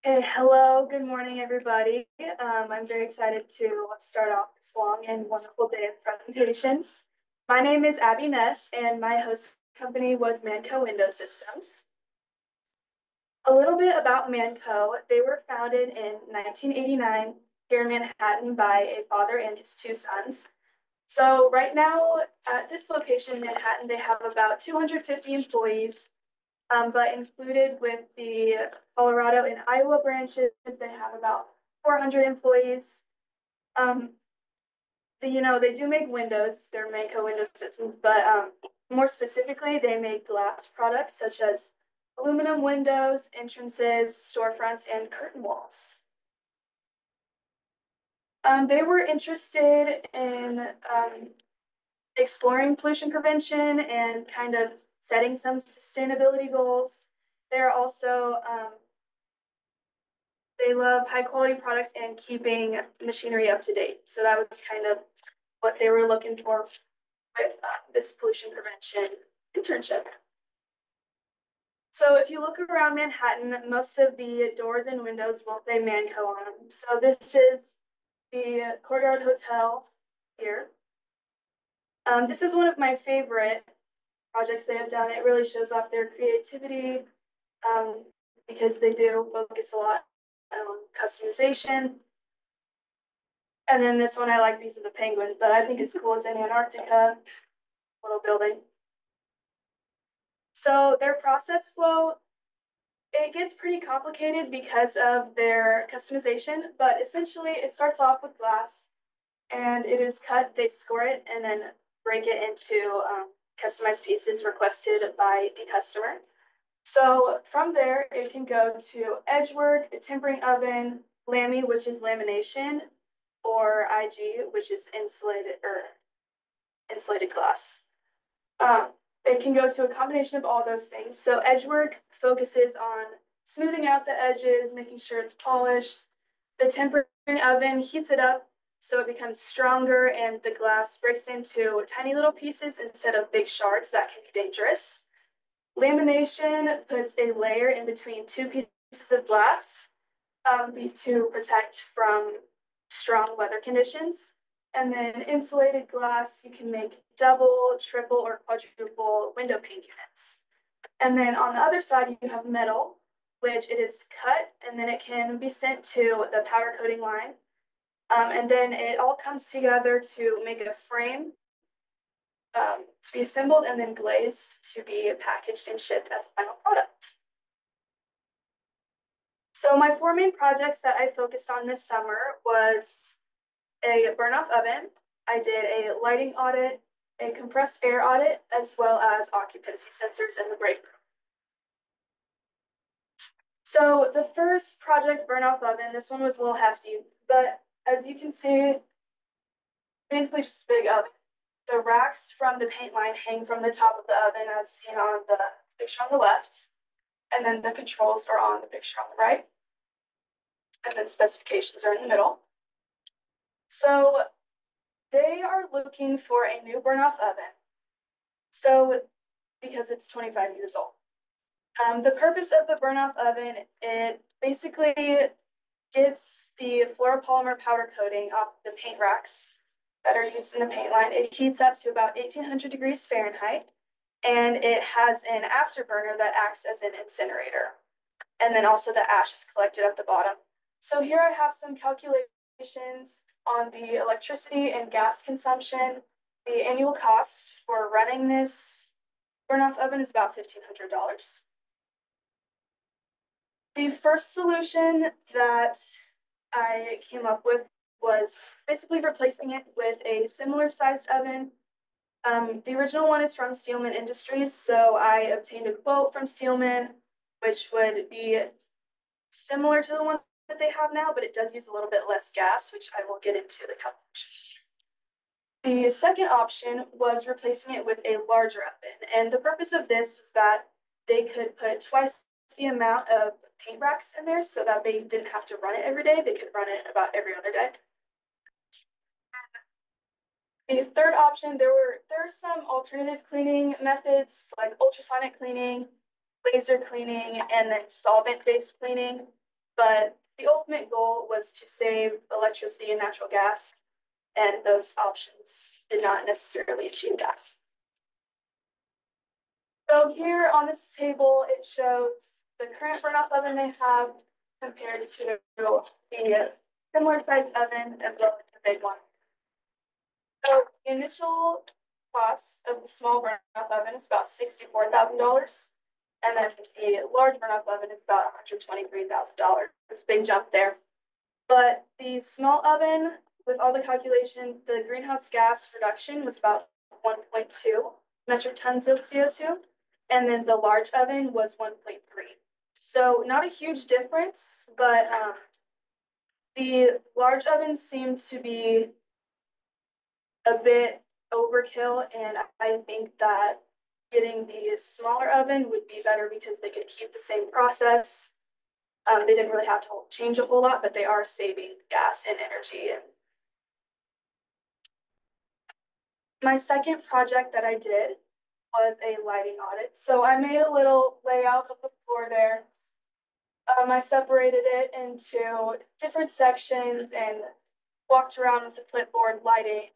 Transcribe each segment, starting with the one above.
Hey, hello, good morning, everybody. I'm very excited to start off this long and wonderful day of presentations. My name is Abby Ness, and my host company was Manko Windows Systems. A little bit about Manko. They were founded in 1989 here in Manhattan by a father and his two sons. So right now at this location in Manhattan, they have about 250 employees, but included with the Colorado and Iowa branches, they have about 400 employees. Um, they do make windows, they're Manko Windows Systems, but more specifically, they make glass products such as aluminum windows, entrances, storefronts, and curtain walls. They were interested in exploring pollution prevention and kind of setting some sustainability goals. They're also they love high quality products and keeping machinery up to date. So that was kind of what they were looking for with this pollution prevention internship. So if you look around Manhattan, most of the doors and windows will say Manco on them. So this is the Courtyard Hotel here. This is one of my favorite projects they have done. It really shows off their creativity because they do focus a lot on customization. And then this one I like because of the penguins, but I think it's cool. It's in Antarctica, little building. So their process flow, it gets pretty complicated because of their customization, but essentially it starts off with glass and it is cut, they score it, and then break it into customized pieces requested by the customer. So from there, it can go to edge work, a tempering oven, lamy, which is lamination, or IG, which is insulated glass. Um, it can go to a combination of all those things. So edge work focuses on smoothing out the edges, making sure it's polished. The tempering oven heats it up so it becomes stronger and the glass breaks into tiny little pieces instead of big shards that can be dangerous. Lamination puts a layer in between two pieces of glass to protect from strong weather conditions. And then insulated glass, you can make double, triple, or quadruple window pane units. And then on the other side, you have metal, which it is cut and then it can be sent to the powder coating line. And then it all comes together to make a frame to be assembled and then glazed to be packaged and shipped as a final product. So my four main projects that I focused on this summer was a burn-off oven. I did a lighting audit, a compressed air audit, as well as occupancy sensors in the break room. So the first project, burn-off oven, this one was a little hefty, but as you can see, basically just a big oven. The racks from the paint line hang from the top of the oven as seen on the picture on the left, and then the controls are on the picture on the right, and then specifications are in the middle. So they are looking for a new burn-off oven. So because it's 25 years old. The purpose of the burn-off oven, it basically gets the fluoropolymer powder coating off the paint racks that are used in the paint line. It heats up to about 1800 degrees Fahrenheit, and it has an afterburner that acts as an incinerator. And then also the ash is collected at the bottom. So here I have some calculations on the electricity and gas consumption. The annual cost for running this burn-off oven is about $1,500. The first solution that I came up with was basically replacing it with a similar sized oven. The original one is from Steelman Industries, so I obtained a quote from Steelman, which would be similar to the one that they have now, but it does use a little bit less gas, which I will get into the calculations. The second option was replacing it with a larger oven, and the purpose of this was that they could put twice the amount of paint racks in there so that they didn't have to run it every day. They could run it about every other day. The third option, there are some alternative cleaning methods like ultrasonic cleaning, laser cleaning, and then solvent-based cleaning. but the ultimate goal was to save electricity and natural gas, and those options did not necessarily achieve that. So here on this table, it shows the current burn-off oven they have compared to the similar sized oven as well as the big one. So the initial cost of the small burn-off oven is about $64,000. And then the large burn-off oven is about $123,000. It's a big jump there. But the small oven, with all the calculations, the greenhouse gas reduction was about 1.2 metric tons of CO2. And then the large oven was 1.3. So not a huge difference, but the large ovens seem to be a bit overkill, and I think that getting the smaller oven would be better because they could keep the same process. They didn't really have to change a whole lot, but they are saving gas and energy. And my second project that I did was a lighting audit. So I made a little layout of the floor there. I separated it into different sections and walked around with the clipboard lighting,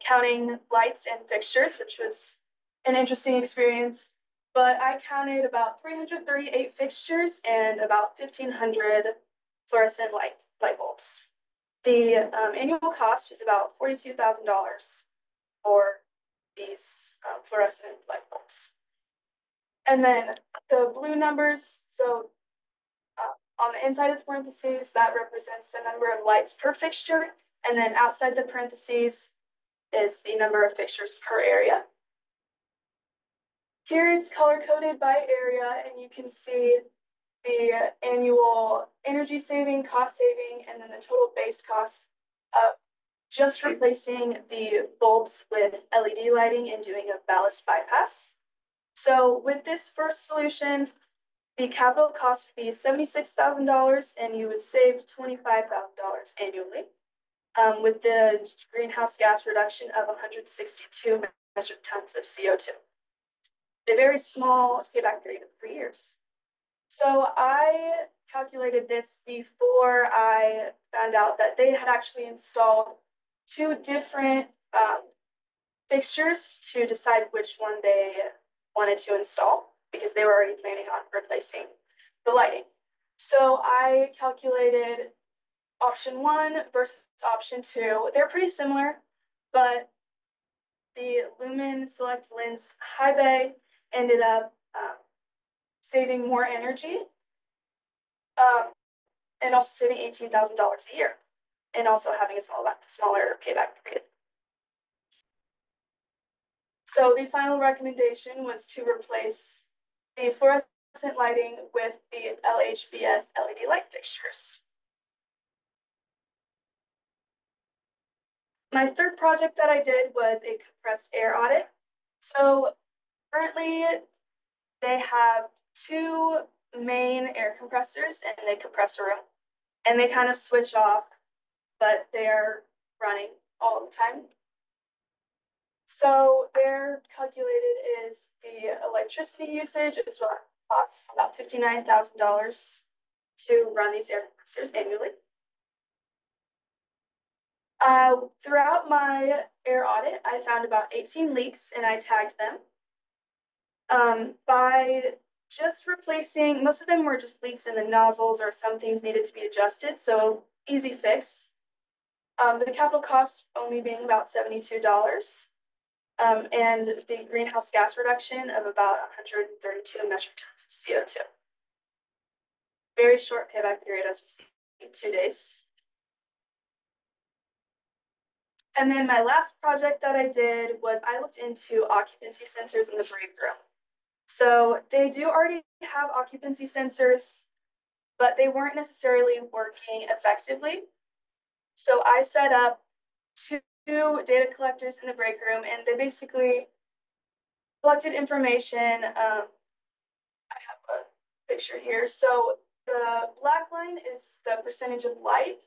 counting lights and fixtures, which was an interesting experience. But I counted about 338 fixtures and about 1,500 fluorescent light bulbs. The annual cost was about $42,000 for these fluorescent light bulbs. And then the blue numbers, so on the inside of the parentheses, that represents the number of lights per fixture. And then outside the parentheses is the number of fixtures per area. Here it's color-coded by area, and you can see the annual energy saving, cost saving, and then the total base cost of just replacing the bulbs with LED lighting and doing a ballast bypass. So with this first solution, the capital cost would be $76,000, and you would save $25,000 annually. With the greenhouse gas reduction of 162 metric tons of CO2. A very small payback period of 3 years. So I calculated this before I found out that they had actually installed 2 different fixtures to decide which one they wanted to install, because they were already planning on replacing the lighting. So I calculated option 1 versus option 2. They're pretty similar, but the Lumen Select Lens High Bay ended up saving more energy and also saving $18,000 a year, and also having a smaller payback period. So the final recommendation was to replace the fluorescent lighting with the LHBS LED light fixtures. My third project that I did was a compressed air audit. So currently they have 2 main air compressors in the compressor room, and they kind of switch off, but they're running all the time. So their calculated is the electricity usage as well. Costs about $59,000 to run these air compressors annually. Throughout my air audit, I found about 18 leaks, and I tagged them. By just replacing, most of them were just leaks in the nozzles, or some things needed to be adjusted, so easy fix. The capital cost only being about $72, and the greenhouse gas reduction of about 132 metric tons of CO2. Very short payback period, as we see, 2 days. And then my last project that I did was I looked into occupancy sensors in the break room. So they do already have occupancy sensors, but they weren't necessarily working effectively. So I set up 2 data collectors in the break room, and they basically collected information. I have a picture here. So the black line is the percentage of light,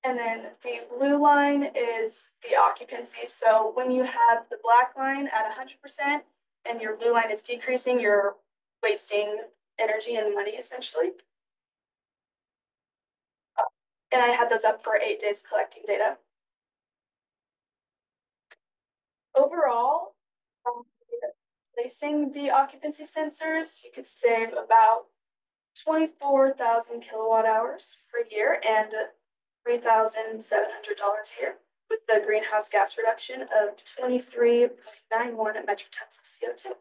and then the blue line is the occupancy. So when you have the black line at 100% and your blue line is decreasing, you're wasting energy and money essentially. and I had those up for 8 days collecting data. Overall, replacing the occupancy sensors, you could save about 24,000 kilowatt hours per year and $3,700 a year, with the greenhouse gas reduction of 23.91 metric tons of CO2,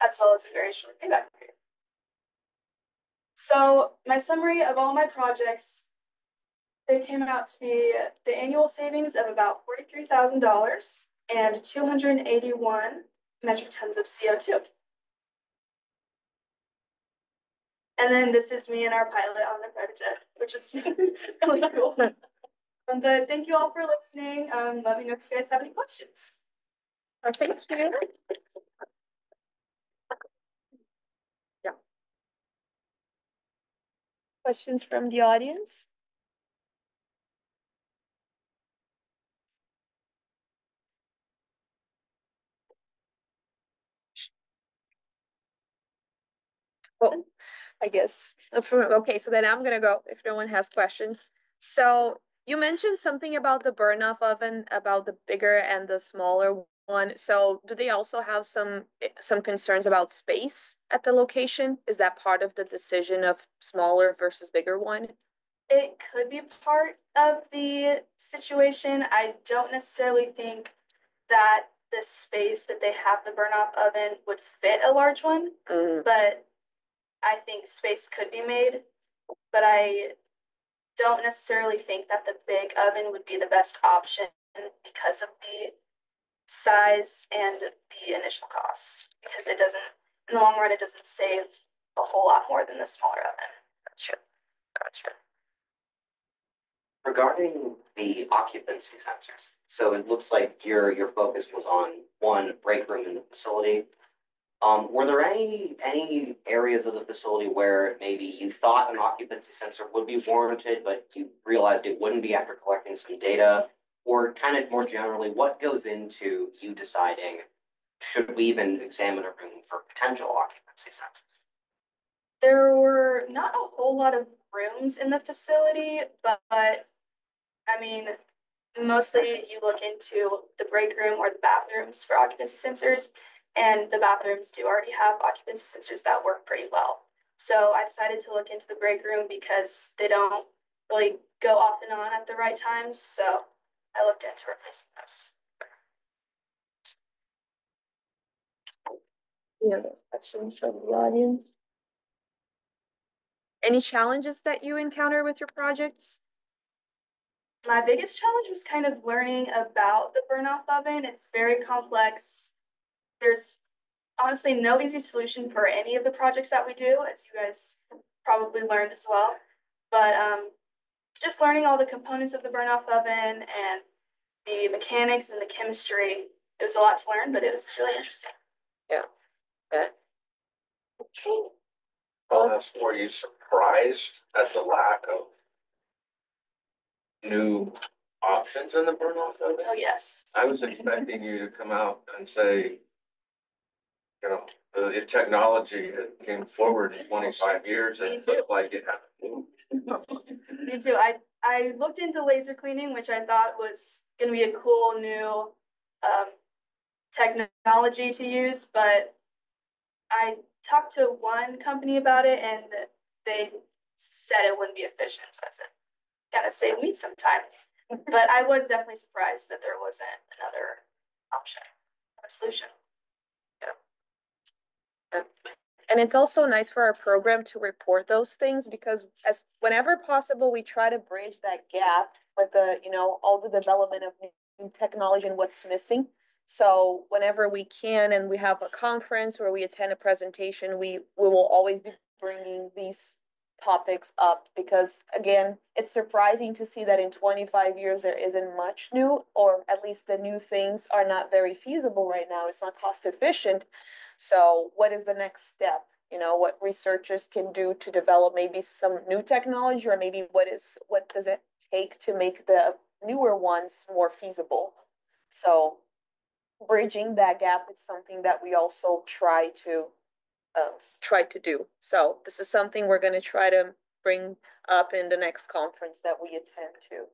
as well as a very short payback period. So my summary of all my projects, they came out to be the annual savings of about $43,000 and 281 metric tons of CO2. And then this is me and our pilot on the private jet, which is really cool. But thank you all for listening. Let me know if you guys have any questions. Thank you. Yeah. Questions from the audience? Well, I guess. Okay, so then I'm gonna go if no one has questions. So you mentioned something about the burn-off oven, about the bigger and the smaller one. So do they also have some concerns about space at the location? Is that part of the decision of smaller versus bigger one? It could be part of the situation. I don't necessarily think that the space that they have the burn-off oven would fit a large one, but I think space could be made. But I don't necessarily think that the big oven would be the best option because of the size and the initial cost, because it doesn't, in the long run, it doesn't save a whole lot more than the smaller oven. Gotcha. Regarding the occupancy sensors, so it looks like your focus was on one break room in the facility. Were there any areas of the facility where maybe you thought an occupancy sensor would be warranted, but you realized it wouldn't be after collecting some data? Or kind of more generally, what goes into you deciding, should we even examine a room for potential occupancy sensors? There were not a whole lot of rooms in the facility, but I mean, mostly you look into the break room or the bathrooms for occupancy sensors, and the bathrooms do already have occupancy sensors that work pretty well. So I decided to look into the break room because they don't really go off and on at the right times. So I looked into replacing those. Any other questions from the audience? Any challenges that you encounter with your projects? My biggest challenge was kind of learning about the burn-off oven. It's very complex. There's honestly no easy solution for any of the projects that we do, as you guys probably learned as well. But just learning all the components of the burn-off oven and the mechanics and the chemistry, it was a lot to learn, but it was really interesting. Yeah. Okay. Were you surprised at the lack of new options in the burn-off oven? Oh, yes. I was expecting you to come out and say, the technology that came forward in 25 years and it looked like it hadn't moved. Me too. I looked into laser cleaning, which I thought was going to be a cool new technology to use, but I talked to one company about it and they said it wouldn't be efficient. So I said, gotta save me some time. But I was definitely surprised that there wasn't another option or solution. Yeah. And it's also nice for our program to report those things because as whenever possible, we try to bridge that gap with all the development of new technology and what's missing. So whenever we can and we have a conference where we attend a presentation, we will always be bringing these topics up because again, it's surprising to see that in 25 years there isn't much new, or at least the new things are not very feasible right now. It's not cost efficient. So what is the next step? What researchers can do to develop maybe some new technology, or maybe what does it take to make the newer ones more feasible? So bridging that gap is something that we also try to do. So this is something we're going to try to bring up in the next conference that we attend to.